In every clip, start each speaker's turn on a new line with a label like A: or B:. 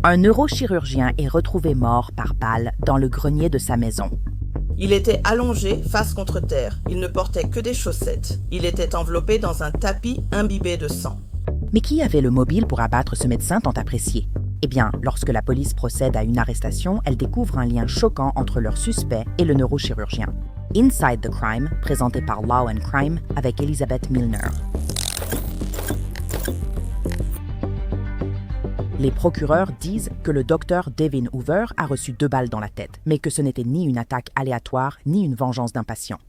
A: Un neurochirurgien est retrouvé mort par balle dans le grenier de sa maison.
B: Il était allongé, face contre terre. Il ne portait que des chaussettes. Il était enveloppé dans un tapis imbibé de sang.
A: Mais qui avait le mobile pour abattre ce médecin tant apprécié? Eh bien, lorsque la police procède à une arrestation, elle découvre un lien choquant entre leur suspect et le neurochirurgien. Inside the Crime, présenté par Law and Crime, avec Elizabeth Milner. Les procureurs disent que le docteur Devin Hoover a reçu 2 balles dans la tête, mais que ce n'était ni une attaque aléatoire, ni une vengeance d'un patient.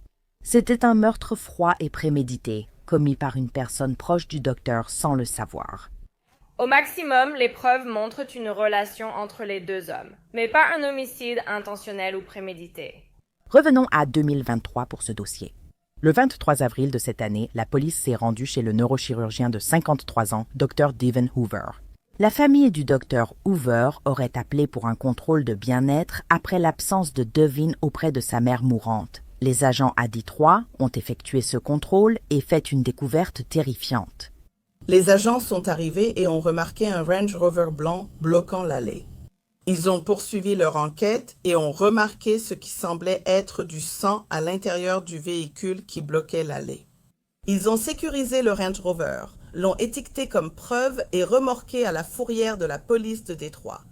A: C'était un meurtre froid et prémédité, commis par une personne proche du docteur sans le savoir.
C: Au maximum, les preuves montrent une relation entre les 2 hommes, mais pas un homicide intentionnel ou prémédité.
A: Revenons à 2023 pour ce dossier. Le 23 avril de cette année, la police s'est rendue chez le neurochirurgien de 53 ans, Dr. Devin Hoover. La famille du Dr. Hoover aurait appelé pour un contrôle de bien-être après l'absence de Devin auprès de sa mère mourante. Les agents à Détroit ont effectué ce contrôle et fait une découverte terrifiante.
B: Les agents sont arrivés et ont remarqué un Range Rover blanc bloquant l'allée. Ils ont poursuivi leur enquête et ont remarqué ce qui semblait être du sang à l'intérieur du véhicule qui bloquait l'allée. Ils ont sécurisé le Range Rover, l'ont étiqueté comme preuve et remorqué à la fourrière de la police de Détroit.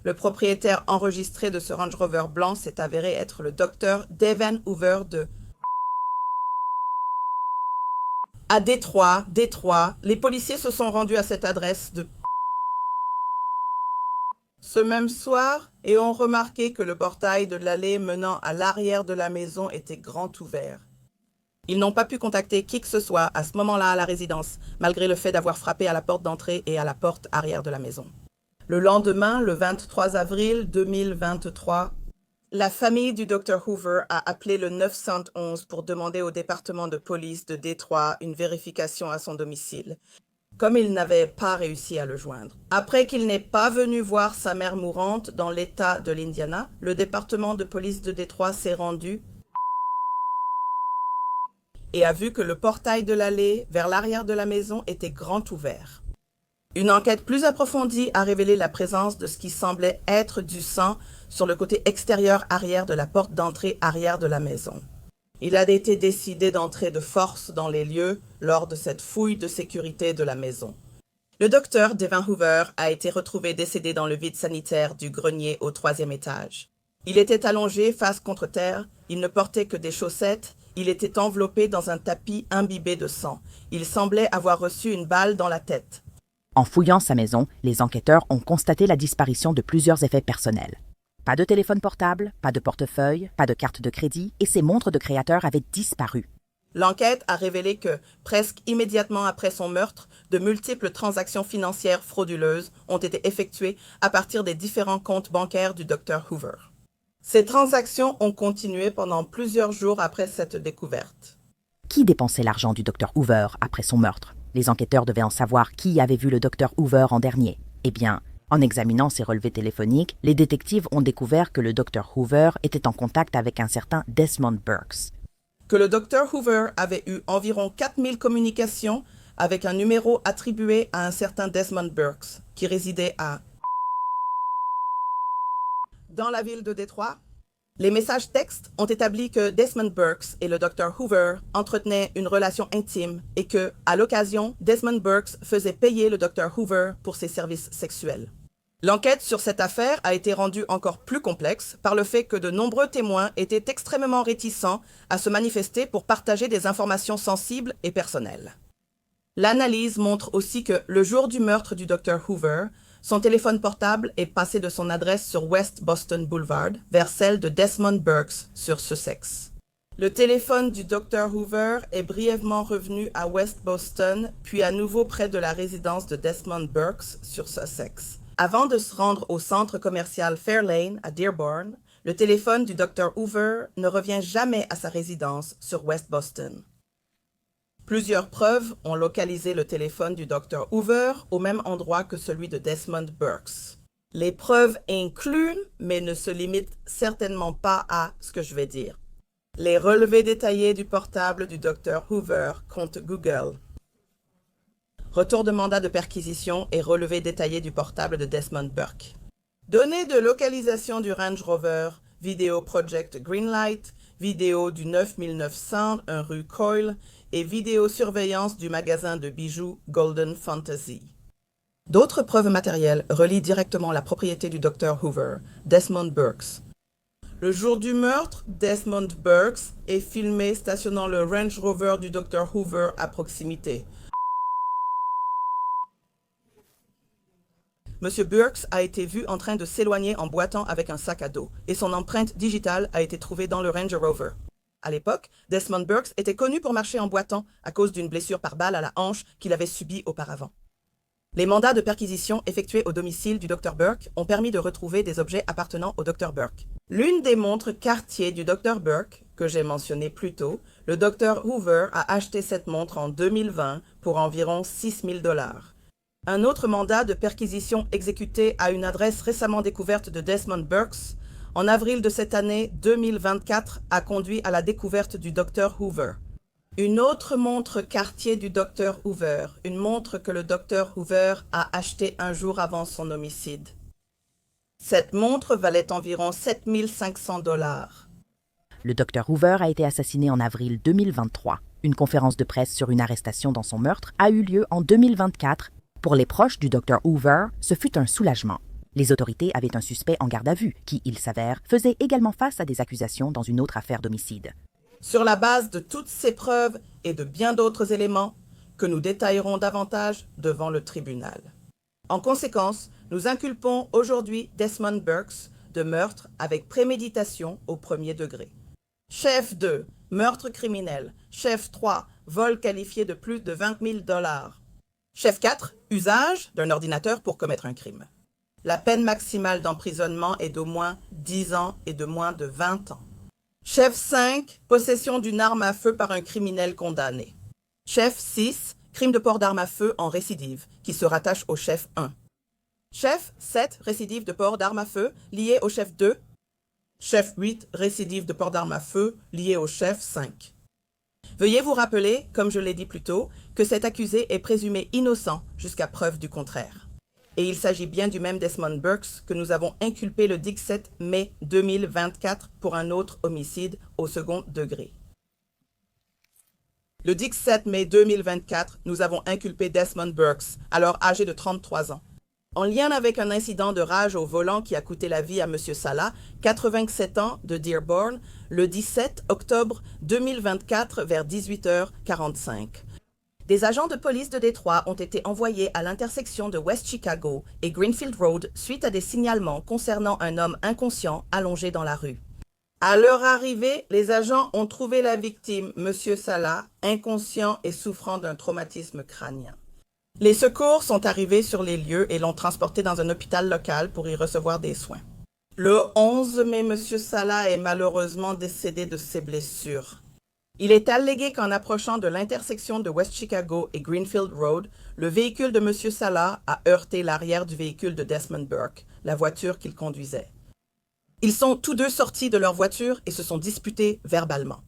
B: Le propriétaire enregistré de ce Range Rover blanc s'est avéré être le docteur Devin Hoover de... À Détroit, les policiers se sont rendus à cette adresse de... ce même soir et ont remarqué que le portail de l'allée menant à l'arrière de la maison était grand ouvert. Ils n'ont pas pu contacter qui que ce soit à ce moment-là à la résidence, malgré le fait d'avoir frappé à la porte d'entrée et à la porte arrière de la maison. Le lendemain, le 23 avril 2023, la famille du Dr. Hoover a appelé le 911 pour demander au département de police de Détroit une vérification à son domicile, comme il n'avait pas réussi à le joindre. Après qu'il n'ait pas venu voir sa mère mourante dans l'État de l'Indiana, le département de police de Détroit s'est rendu et a vu que le portail de l'allée vers l'arrière de la maison était grand ouvert. Une enquête plus approfondie a révélé la présence de ce qui semblait être du sang sur le côté extérieur arrière de la porte d'entrée arrière de la maison. Il a été décidé d'entrer de force dans les lieux lors de cette fouille de sécurité de la maison. Le docteur Devin Hoover a été retrouvé décédé dans le vide sanitaire du grenier au 3e étage. Il était allongé face contre terre, il ne portait que des chaussettes, il était enveloppé dans un tapis imbibé de sang. Il semblait avoir reçu une balle dans la tête.
A: En fouillant sa maison, les enquêteurs ont constaté la disparition de plusieurs effets personnels. Pas de téléphone portable, pas de portefeuille, pas de carte de crédit, et ses montres de créateur avaient disparu.
B: L'enquête a révélé que, presque immédiatement après son meurtre, de multiples transactions financières frauduleuses ont été effectuées à partir des différents comptes bancaires du Dr. Hoover. Ces transactions ont continué pendant plusieurs jours après cette découverte.
A: Qui dépensait l'argent du Dr. Hoover après son meurtre? Les enquêteurs devaient en savoir qui avait vu le Dr. Hoover en dernier. Eh bien, en examinant ses relevés téléphoniques, les détectives ont découvert que le Dr. Hoover était en contact avec un certain Desmond Burks.
B: Que le Dr. Hoover avait eu environ 4000 communications avec un numéro attribué à un certain Desmond Burks, qui résidait dans la ville de Détroit. Les messages textes ont établi que Desmond Burks et le Dr. Hoover entretenaient une relation intime et que, à l'occasion, Desmond Burks faisait payer le Dr. Hoover pour ses services sexuels. L'enquête sur cette affaire a été rendue encore plus complexe par le fait que de nombreux témoins étaient extrêmement réticents à se manifester pour partager des informations sensibles et personnelles. L'analyse montre aussi que, le jour du meurtre du Dr. Hoover, son téléphone portable est passé de son adresse sur West Boston Boulevard vers celle de Desmond Burks sur Sussex. Le téléphone du Dr. Hoover est brièvement revenu à West Boston, puis à nouveau près de la résidence de Desmond Burks sur Sussex. Avant de se rendre au centre commercial Fairlane à Dearborn, le téléphone du Dr. Hoover ne revient jamais à sa résidence sur West Boston. Plusieurs preuves ont localisé le téléphone du Dr. Hoover au même endroit que celui de Desmond Burks. Les preuves incluent, mais ne se limitent certainement pas à ce que je vais dire. Les relevés détaillés du portable du Dr. Hoover compte Google. retour de mandat de perquisition et relevé détaillé du portable de Desmond Burke. Données de localisation du Range Rover, vidéo Project Greenlight, vidéo du 9900 rue Coyle et vidéosurveillance du magasin de bijoux Golden Fantasy. D'autres preuves matérielles relient directement la propriété du Dr Hoover, Desmond Burks. Le jour du meurtre, Desmond Burks est filmé stationnant le Range Rover du Dr Hoover à proximité. Monsieur Burks a été vu en train de s'éloigner en boitant avec un sac à dos et son empreinte digitale a été trouvée dans le Range Rover. À l'époque, Desmond Burks était connu pour marcher en boitant à cause d'une blessure par balle à la hanche qu'il avait subie auparavant. Les mandats de perquisition effectués au domicile du Dr Burke ont permis de retrouver des objets appartenant au Dr Burke. L'une des montres Cartier du Dr Burke, que j'ai mentionné plus tôt, le Dr Hoover a acheté cette montre en 2020 pour environ 6 000 $. Un autre mandat de perquisition exécuté à une adresse récemment découverte de Desmond Burks, en avril de cette année 2024, a conduit à la découverte du Dr Hoover. Une autre montre Cartier du Dr Hoover, une montre que le Dr Hoover a achetée un jour avant son homicide. Cette montre valait environ 7 500 $.
A: Le Dr Hoover a été assassiné en avril 2023. Une conférence de presse sur une arrestation dans son meurtre a eu lieu en 2024. Pour les proches du Dr Hoover, ce fut un soulagement. Les autorités avaient un suspect en garde à vue qui, il s'avère, faisait également face à des accusations dans une autre affaire d'homicide.
B: Sur la base de toutes ces preuves et de bien d'autres éléments que nous détaillerons davantage devant le tribunal. En conséquence, nous inculpons aujourd'hui Desmond Burks de meurtre avec préméditation au premier degré. Chef 2, meurtre criminel. Chef 3, vol qualifié de plus de 20 000 $. Chef 4, usage d'un ordinateur pour commettre un crime. La peine maximale d'emprisonnement est d'au moins 10 ans et de moins de 20 ans. Chef 5, possession d'une arme à feu par un criminel condamné. Chef 6, crime de port d'arme à feu en récidive, qui se rattache au chef 1. Chef 7, récidive de port d'arme à feu, lié au chef 2. Chef 8, récidive de port d'arme à feu, lié au chef 5. Veuillez vous rappeler, comme je l'ai dit plus tôt, que cet accusé est présumé innocent jusqu'à preuve du contraire. Et il s'agit bien du même Desmond Burks que nous avons inculpé le 17 mai 2024 pour un autre homicide au second degré. Le 17 mai 2024, nous avons inculpé Desmond Burks, alors âgé de 33 ans, en lien avec un incident de rage au volant qui a coûté la vie à M. Salah, 87 ans, de Dearborn, le 17 octobre 2024 vers 18h45. Des agents de police de Détroit ont été envoyés à l'intersection de West Chicago et Greenfield Road suite à des signalements concernant un homme inconscient allongé dans la rue. À leur arrivée, les agents ont trouvé la victime, M. Salah, inconscient et souffrant d'un traumatisme crânien. Les secours sont arrivés sur les lieux et l'ont transporté dans un hôpital local pour y recevoir des soins. Le 11 mai, M. Salah est malheureusement décédé de ses blessures. Il est allégué qu'en approchant de l'intersection de West Chicago et Greenfield Road, le véhicule de M. Salah a heurté l'arrière du véhicule de Desmond Burke, la voiture qu'il conduisait. Ils sont tous deux sortis de leur voiture et se sont disputés verbalement.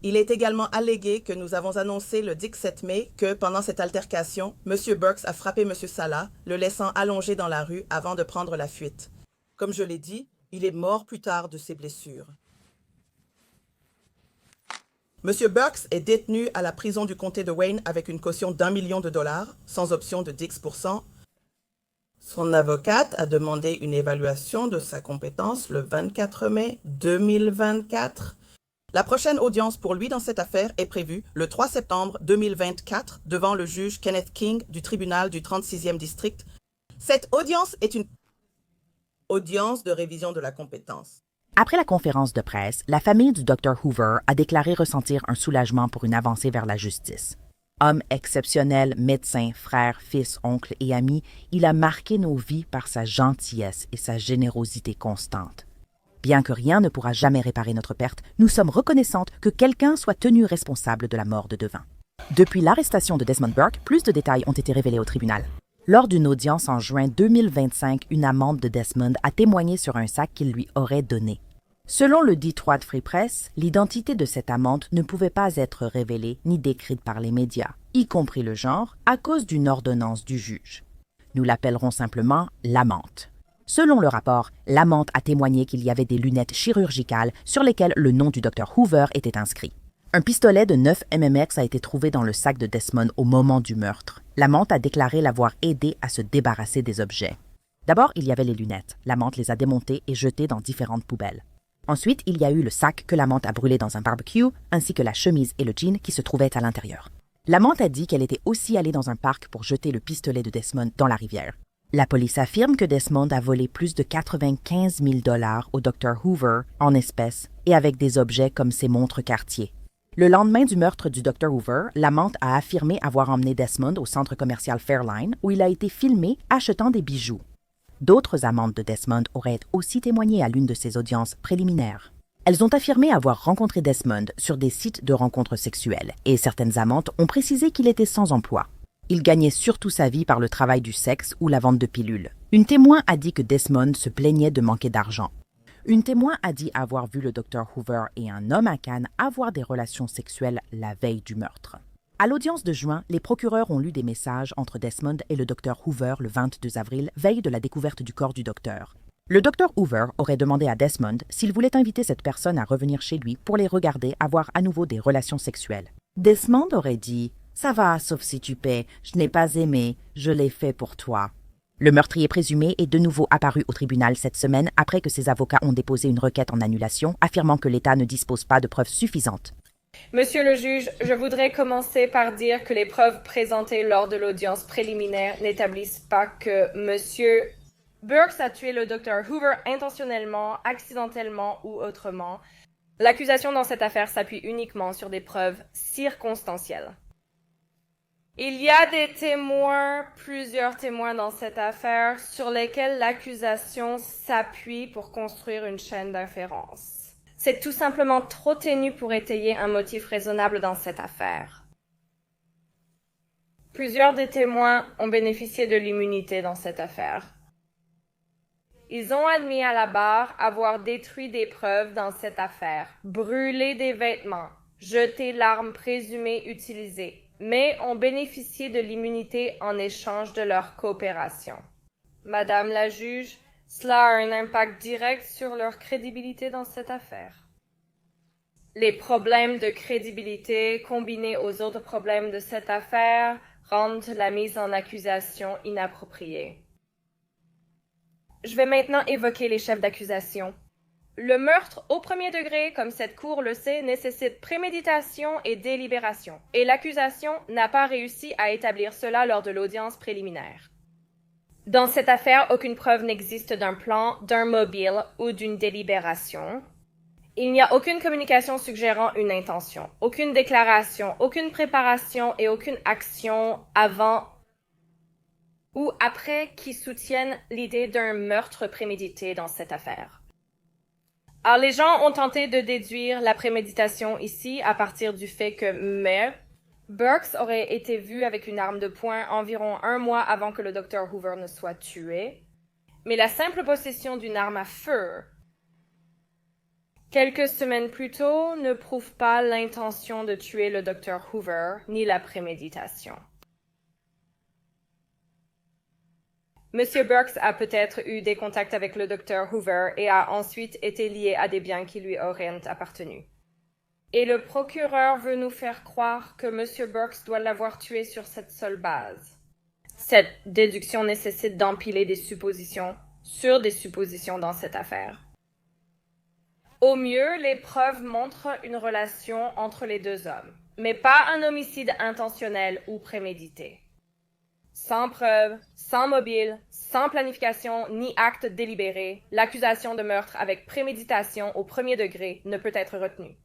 B: Il est également allégué que nous avons annoncé le 17 mai que, pendant cette altercation, M. Burks a frappé M. Salah, le laissant allongé dans la rue avant de prendre la fuite. Comme je l'ai dit, il est mort plus tard de ses blessures. M. Burks est détenu à la prison du comté de Wayne avec une caution d'1 million $, sans option de 10%. Son avocate a demandé une évaluation de sa compétence le 24 mai 2024. La prochaine audience pour lui dans cette affaire est prévue le 3 septembre 2024 devant le juge Kenneth King du tribunal du 36e district. Cette audience est une audience de révision de la compétence.
A: Après la conférence de presse, la famille du Dr Hoover a déclaré ressentir un soulagement pour une avancée vers la justice. Homme exceptionnel, médecin, frère, fils, oncle et ami, il a marqué nos vies par sa gentillesse et sa générosité constante. Bien que rien ne pourra jamais réparer notre perte, nous sommes reconnaissantes que quelqu'un soit tenu responsable de la mort de Devin. Depuis l'arrestation de Desmond Burke, plus de détails ont été révélés au tribunal. Lors d'une audience en juin 2025, une amante de Desmond a témoigné sur un sac qu'il lui aurait donné. Selon le Detroit Free Press, l'identité de cette amante ne pouvait pas être révélée ni décrite par les médias, y compris le genre, à cause d'une ordonnance du juge. Nous l'appellerons simplement l'amante. Selon le rapport, l'amante a témoigné qu'il y avait des lunettes chirurgicales sur lesquelles le nom du Dr Hoover était inscrit. Un pistolet de 9 mmx a été trouvé dans le sac de Desmond au moment du meurtre. L'amante a déclaré l'avoir aidé à se débarrasser des objets. D'abord, il y avait les lunettes. L'amante les a démontées et jetées dans différentes poubelles. Ensuite, il y a eu le sac que l'amante a brûlé dans un barbecue, ainsi que la chemise et le jean qui se trouvaient à l'intérieur. L'amante a dit qu'elle était aussi allée dans un parc pour jeter le pistolet de Desmond dans la rivière. La police affirme que Desmond a volé plus de 95 000 $ au Dr Hoover en espèces et avec des objets comme ses montres Cartier. Le lendemain du meurtre du Dr Hoover, l'amante a affirmé avoir emmené Desmond au centre commercial Fairline où il a été filmé achetant des bijoux. D'autres amantes de Desmond auraient aussi témoigné à l'une de ces audiences préliminaires. Elles ont affirmé avoir rencontré Desmond sur des sites de rencontres sexuelles et certaines amantes ont précisé qu'il était sans emploi. Il gagnait surtout sa vie par le travail du sexe ou la vente de pilules. Une témoin a dit que Desmond se plaignait de manquer d'argent. Une témoin a dit avoir vu le Dr Hoover et un homme à Cannes avoir des relations sexuelles la veille du meurtre. À l'audience de juin, les procureurs ont lu des messages entre Desmond et le Dr Hoover le 22 avril, veille de la découverte du corps du docteur. Le Dr Hoover aurait demandé à Desmond s'il voulait inviter cette personne à revenir chez lui pour les regarder avoir à nouveau des relations sexuelles. Desmond aurait dit « Ça va, sauf si tu paies, je n'ai pas aimé, je l'ai fait pour toi ». Le meurtrier présumé est de nouveau apparu au tribunal cette semaine après que ses avocats ont déposé une requête en annulation, affirmant que l'État ne dispose pas de preuves suffisantes.
C: Monsieur le juge, je voudrais commencer par dire que les preuves présentées lors de l'audience préliminaire n'établissent pas que Monsieur Burks a tué le Dr Hoover intentionnellement, accidentellement ou autrement. L'accusation dans cette affaire s'appuie uniquement sur des preuves circonstancielles. Il y a des témoins, plusieurs témoins dans cette affaire, sur lesquels l'accusation s'appuie pour construire une chaîne d'inférence. C'est tout simplement trop ténu pour étayer un motif raisonnable dans cette affaire. Plusieurs des témoins ont bénéficié de l'immunité dans cette affaire. Ils ont admis à la barre avoir détruit des preuves dans cette affaire, brûlé des vêtements, jeté l'arme présumée utilisée, mais ont bénéficié de l'immunité en échange de leur coopération. Madame la juge, cela a un impact direct sur leur crédibilité dans cette affaire. Les problèmes de crédibilité combinés aux autres problèmes de cette affaire rendent la mise en accusation inappropriée. Je vais maintenant évoquer les chefs d'accusation. Le meurtre au premier degré, comme cette cour le sait, nécessite préméditation et délibération, et l'accusation n'a pas réussi à établir cela lors de l'audience préliminaire. Dans cette affaire, aucune preuve n'existe d'un plan, d'un mobile ou d'une délibération. Il n'y a aucune communication suggérant une intention, aucune déclaration, aucune préparation et aucune action avant ou après qui soutiennent l'idée d'un meurtre prémédité dans cette affaire. Alors, les gens ont tenté de déduire la préméditation ici à partir du fait que Burks aurait été vu avec une arme de poing environ 1 mois avant que le Dr Hoover ne soit tué, mais la simple possession d'une arme à feu quelques semaines plus tôt ne prouve pas l'intention de tuer le Dr Hoover ni la préméditation. Monsieur Burks a peut-être eu des contacts avec le Dr Hoover et a ensuite été lié à des biens qui lui auraient appartenu. Et le procureur veut nous faire croire que Monsieur Burks doit l'avoir tué sur cette seule base. Cette déduction nécessite d'empiler des suppositions sur des suppositions dans cette affaire. Au mieux, les preuves montrent une relation entre les deux hommes, mais pas un homicide intentionnel ou prémédité. Sans preuve, sans mobile, sans planification ni acte délibéré, l'accusation de meurtre avec préméditation au premier degré ne peut être retenue.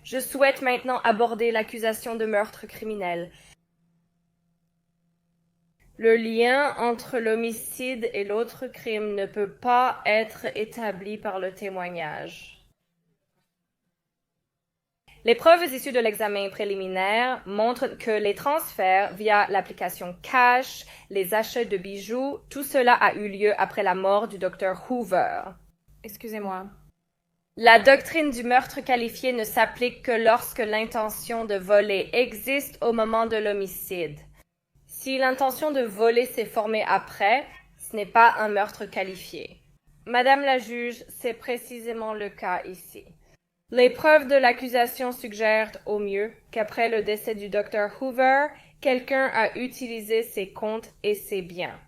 C: Je souhaite maintenant aborder l'accusation de meurtre criminel. Le lien entre l'homicide et l'autre crime ne peut pas être établi par le témoignage. Les preuves issues de l'examen préliminaire montrent que les transferts via l'application Cash, les achats de bijoux, tout cela a eu lieu après la mort du Dr Hoover. Excusez-moi. La doctrine du meurtre qualifié ne s'applique que lorsque l'intention de voler existe au moment de l'homicide. Si l'intention de voler s'est formée après, ce n'est pas un meurtre qualifié. Madame la juge, c'est précisément le cas ici. Les preuves de l'accusation suggèrent au mieux qu'après le décès du docteur Hoover, quelqu'un a utilisé ses comptes et ses biens.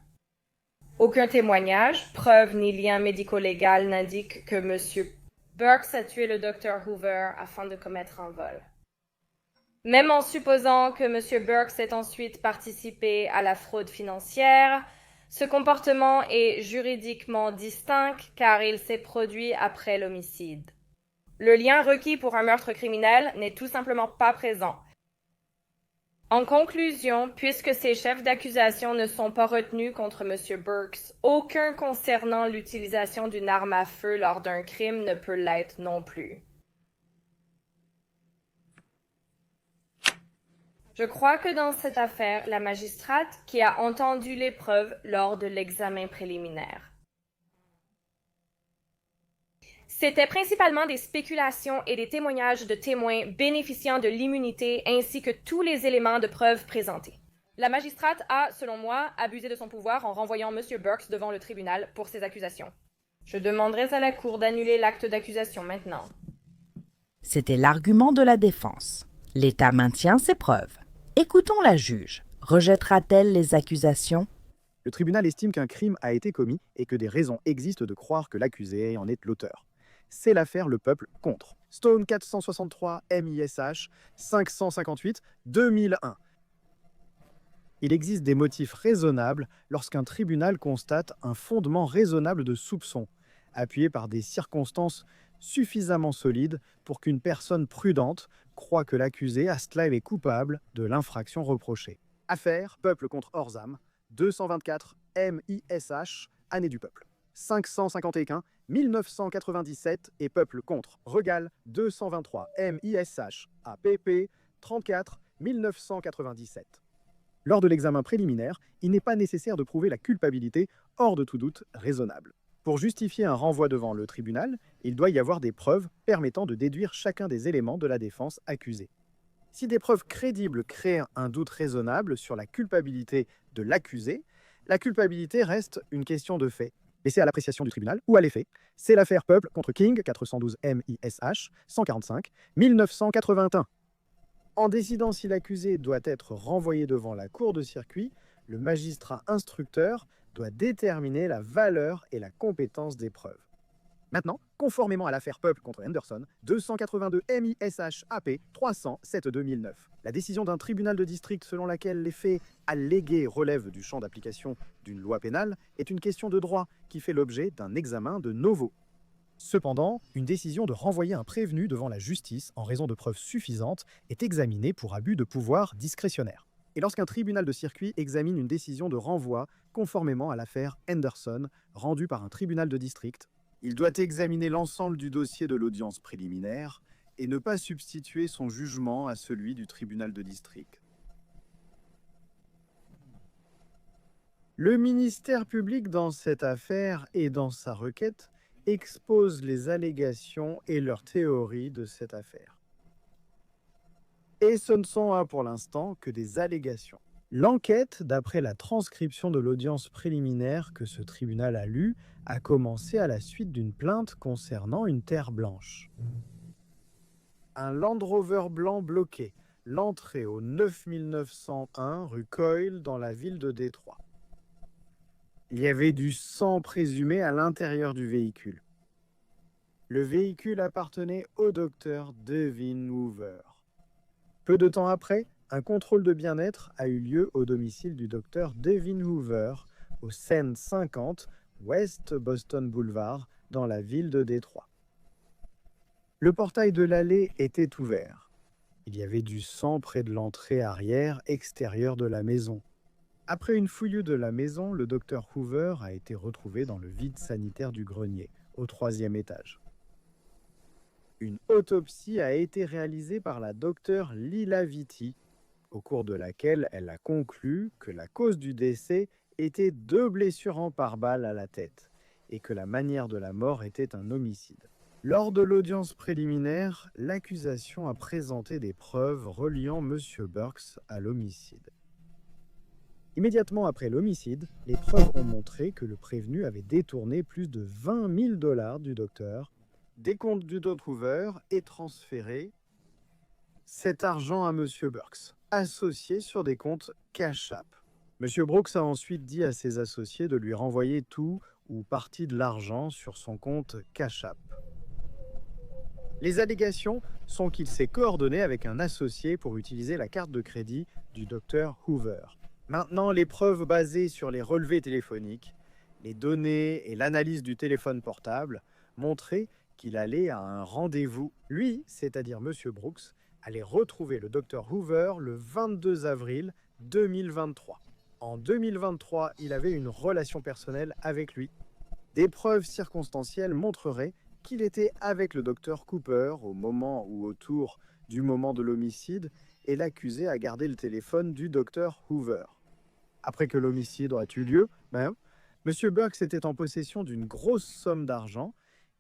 C: Aucun témoignage, preuve ni lien médico-légal n'indique que M. Burks a tué le docteur Hoover afin de commettre un vol. Même en supposant que M. Burks ait ensuite participé à la fraude financière, ce comportement est juridiquement distinct car il s'est produit après l'homicide. Le lien requis pour un meurtre criminel n'est tout simplement pas présent. En conclusion, puisque ces chefs d'accusation ne sont pas retenus contre M. Burks, aucun concernant l'utilisation d'une arme à feu lors d'un crime ne peut l'être non plus. Je crois que dans cette affaire, la magistrate qui a entendu les preuves lors de l'examen préliminaire. C'était principalement des spéculations et des témoignages de témoins bénéficiant de l'immunité ainsi que tous les éléments de preuve présentés. La magistrate a, selon moi, abusé de son pouvoir en renvoyant M. Burks devant le tribunal pour ces accusations. Je demanderai à la Cour d'annuler l'acte d'accusation maintenant.
A: C'était l'argument de la défense. L'État maintient ses preuves. Écoutons la juge. Rejettera-t-elle les accusations?
D: Le tribunal estime qu'un crime a été commis et que des raisons existent de croire que l'accusé en est l'auteur. C'est l'affaire Le Peuple contre. Stone 463 MISH 558 2001. Il existe des motifs raisonnables lorsqu'un tribunal constate un fondement raisonnable de soupçon, appuyé par des circonstances suffisamment solides pour qu'une personne prudente croit que l'accusé a cela est coupable de l'infraction reprochée. Affaire Peuple contre Orzam 224 MISH, année du peuple. 551 1997 et Peuple contre Regal 223 MISH APP 34 1997. Lors de l'examen préliminaire, il n'est pas nécessaire de prouver la culpabilité hors de tout doute raisonnable. Pour justifier un renvoi devant le tribunal, il doit y avoir des preuves permettant de déduire chacun des éléments de la défense accusée. Si des preuves crédibles créent un doute raisonnable sur la culpabilité de l'accusé, la culpabilité reste une question de fait, laissée à l'appréciation du tribunal ou à l'effet. C'est l'affaire Peuple contre King 412 MISH 145 1981. En décidant si l'accusé doit être renvoyé devant la cour de circuit, le magistrat instructeur doit déterminer la valeur et la compétence des preuves. Maintenant, conformément à l'affaire Peuple contre Henderson, 282 MISH AP 307 2009, la décision d'un tribunal de district selon laquelle les faits allégués relèvent du champ d'application d'une loi pénale est une question de droit qui fait l'objet d'un examen de novo. Cependant, une décision de renvoyer un prévenu devant la justice en raison de preuves suffisantes est examinée pour abus de pouvoir discrétionnaire. Et lorsqu'un tribunal de circuit examine une décision de renvoi conformément à l'affaire Henderson rendue par un tribunal de district, il doit examiner l'ensemble du dossier de l'audience préliminaire et ne pas substituer son jugement à celui du tribunal de district. Le ministère public dans cette affaire et dans sa requête expose les allégations et leurs théories de cette affaire. Et ce ne sont pour l'instant que des allégations. L'enquête, d'après la transcription de l'audience préliminaire que ce tribunal a lue, a commencé à la suite d'une plainte concernant une terre blanche. Un Land Rover blanc bloqué, l'entrée au 9901 rue Coyle dans la ville de Détroit. Il y avait du sang présumé à l'intérieur du véhicule. Le véhicule appartenait au docteur Devin Hoover. Peu de temps après, un contrôle de bien-être a eu lieu au domicile du docteur Devin Hoover, au Seine 50, West Boston Boulevard, dans la ville de Détroit. Le portail de l'allée était ouvert. Il y avait du sang près de l'entrée arrière extérieure de la maison. Après une fouille de la maison, le docteur Hoover a été retrouvé dans le vide sanitaire du grenier, au 3e étage. Une autopsie a été réalisée par la docteure Lila Vitti, au cours de laquelle elle a conclu que la cause du décès était 2 blessures en pare-balles à la tête et que la manière de la mort était un homicide. Lors de l'audience préliminaire, l'accusation a présenté des preuves reliant M. Burks à l'homicide. Immédiatement après l'homicide, les preuves ont montré que le prévenu avait détourné plus de 20 000 $ du docteur, des comptes du Dr. Hoover et transféré cet argent à M. Burks, associé sur des comptes Cash App. M. Brooks a ensuite dit à ses associés de lui renvoyer tout ou partie de l'argent sur son compte Cash App. Les allégations sont qu'il s'est coordonné avec un associé pour utiliser la carte de crédit du Dr. Hoover. Maintenant, les preuves basées sur les relevés téléphoniques, les données et l'analyse du téléphone portable montraient qu'il allait à un rendez-vous. Lui, c'est-à-dire M. Brooks, allait retrouver le Dr. Hoover le 22 avril 2023. En 2023, il avait une relation personnelle avec lui. Des preuves circonstancielles montreraient qu'il était avec le Dr. Cooper au moment ou autour du moment de l'homicide et l'accusé a gardé le téléphone du Dr. Hoover. Après que l'homicide aurait eu lieu, M. Burks était en possession d'une grosse somme d'argent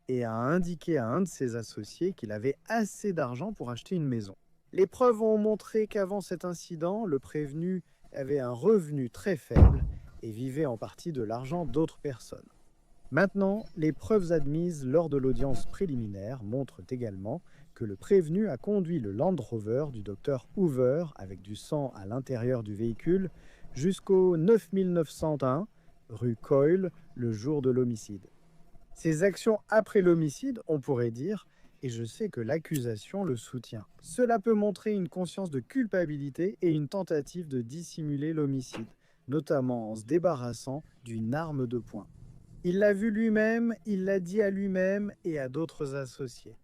D: et a indiqué à un de ses associés qu'il avait assez d'argent pour acheter une maison. Les preuves ont montré qu'avant cet incident, le prévenu avait un revenu très faible et vivait en partie de l'argent d'autres personnes. Maintenant, les preuves admises lors de l'audience préliminaire montrent également que le prévenu a conduit le Land Rover du Dr. Hoover avec du sang à l'intérieur du véhicule jusqu'au 9901 rue Coyle le jour de l'homicide. Ses actions après l'homicide, on pourrait dire, et je sais que l'accusation le soutient. Cela peut montrer une conscience de culpabilité et une tentative de dissimuler l'homicide, notamment en se débarrassant d'une arme de poing. Il l'a vu lui-même, il l'a dit à lui-même et à d'autres associés.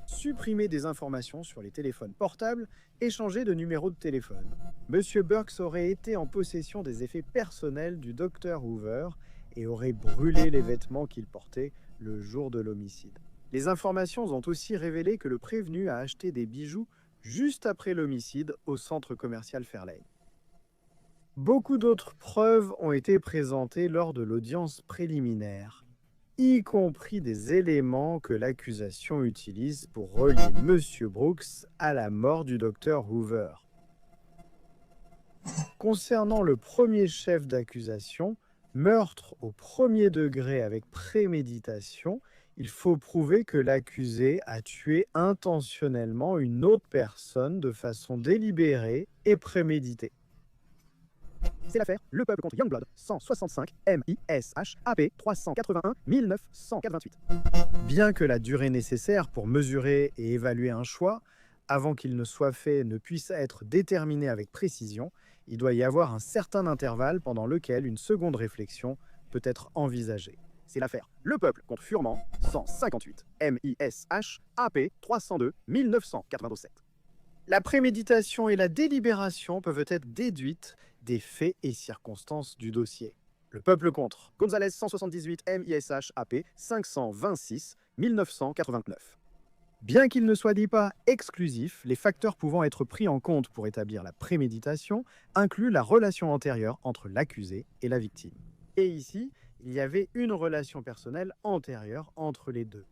D: Supprimer des informations sur les téléphones portables et changer de numéro de téléphone. M. Burks aurait été en possession des effets personnels du Dr. Hoover et aurait brûlé les vêtements qu'il portait le jour de l'homicide. Les informations ont aussi révélé que le prévenu a acheté des bijoux juste après l'homicide au centre commercial Fairlane. Beaucoup d'autres preuves ont été présentées lors de l'audience préliminaire, y compris des éléments que l'accusation utilise pour relier M. Brooks à la mort du Dr. Hoover. Concernant le premier chef d'accusation, meurtre au premier degré avec préméditation, il faut prouver que l'accusé a tué intentionnellement une autre personne de façon délibérée et préméditée. C'est l'affaire Le Peuple contre Youngblood, 165 MISH AP 381 1988. Bien que la durée nécessaire pour mesurer et évaluer un choix, avant qu'il ne soit fait, ne puisse être déterminée avec précision, il doit y avoir un certain intervalle pendant lequel une seconde réflexion peut être envisagée. C'est l'affaire Le Peuple contre Furman, 158 MISH AP 302 1987. La préméditation et la délibération peuvent être déduites des faits et circonstances du dossier. Le Peuple contre Gonzalez 178 MISH AP 526 1989. Bien qu'il ne soit dit pas exclusif, les facteurs pouvant être pris en compte pour établir la préméditation incluent la relation antérieure entre l'accusé et la victime. Et ici, il y avait une relation personnelle antérieure entre les deux.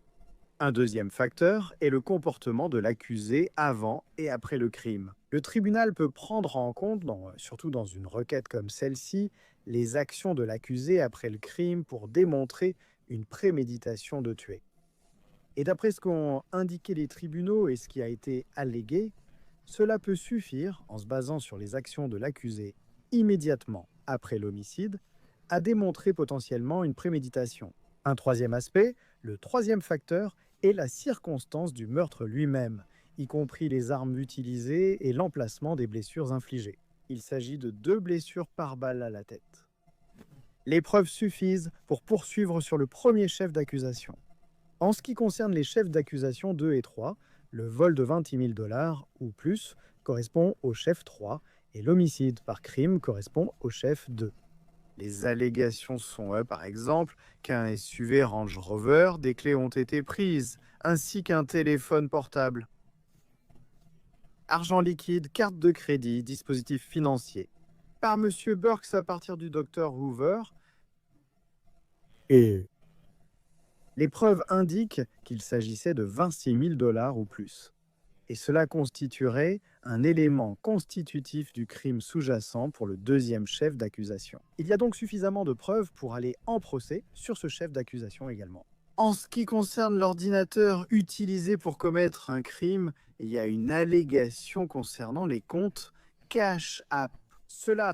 D: Un deuxième facteur est le comportement de l'accusé avant et après le crime. Le tribunal peut prendre en compte, surtout dans une requête comme celle-ci, les actions de l'accusé après le crime pour démontrer une préméditation de tuer. Et d'après ce qu'ont indiqué les tribunaux et ce qui a été allégué, cela peut suffire, en se basant sur les actions de l'accusé immédiatement après l'homicide, à démontrer potentiellement une préméditation. Un troisième aspect, le troisième facteur, est la circonstance du meurtre lui-même, y compris les armes utilisées et l'emplacement des blessures infligées. Il s'agit de 2 blessures par balle à la tête. Les preuves suffisent pour poursuivre sur le premier chef d'accusation. En ce qui concerne les chefs d'accusation 2 et 3, le vol de 26 000 $ ou plus correspond au chef 3 et l'homicide par crime correspond au chef 2. Les allégations sont, par exemple, qu'un SUV Range Rover, des clés ont été prises, ainsi qu'un téléphone portable. Argent liquide, carte de crédit, dispositif financier. Par M. Burks à partir du Dr. Hoover, Et les preuves indiquent qu'il s'agissait de 26 000 $ ou plus. Et cela constituerait un élément constitutif du crime sous-jacent pour le deuxième chef d'accusation. Il y a donc suffisamment de preuves pour aller en procès sur ce chef d'accusation également. En ce qui concerne l'ordinateur utilisé pour commettre un crime, il y a une allégation concernant les comptes Cash App. Cela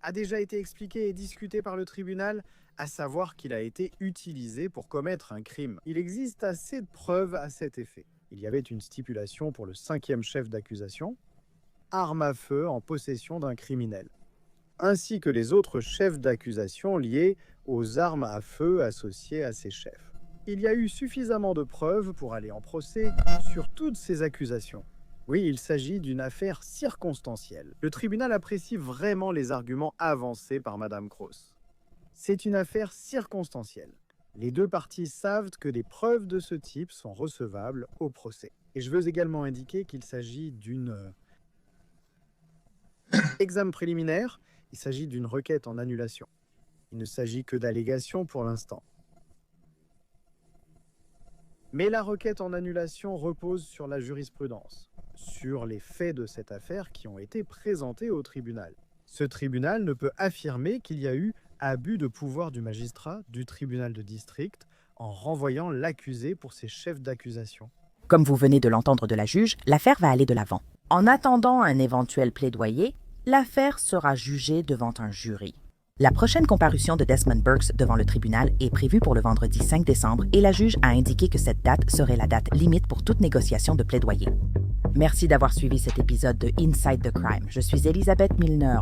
D: a déjà été expliqué et discuté par le tribunal, à savoir qu'il a été utilisé pour commettre un crime. Il existe assez de preuves à cet effet. Il y avait une stipulation pour le 5e chef d'accusation, arme à feu en possession d'un criminel, ainsi que les autres chefs d'accusation liés aux armes à feu associées à ces chefs. Il y a eu suffisamment de preuves pour aller en procès sur toutes ces accusations. Oui, il s'agit d'une affaire circonstancielle. Le tribunal apprécie vraiment les arguments avancés par Madame Cross. C'est une affaire circonstancielle. Les deux parties savent que des preuves de ce type sont recevables au procès. Et je veux également indiquer qu'il s'agit d'une examen préliminaire, il s'agit d'une requête en annulation. Il ne s'agit que d'allégations pour l'instant. Mais la requête en annulation repose sur la jurisprudence, sur les faits de cette affaire qui ont été présentés au tribunal. Ce tribunal ne peut affirmer qu'il y a eu abus de pouvoir du magistrat du tribunal de district en renvoyant l'accusé pour ses chefs d'accusation.
A: Comme vous venez de l'entendre de la juge, l'affaire va aller de l'avant. En attendant un éventuel plaidoyer, l'affaire sera jugée devant un jury. La prochaine comparution de Desmond Burks devant le tribunal est prévue pour le vendredi 5 décembre et la juge a indiqué que cette date serait la date limite pour toute négociation de plaidoyer. Merci d'avoir suivi cet épisode de Inside the Crime. Je suis Elisabeth Milner.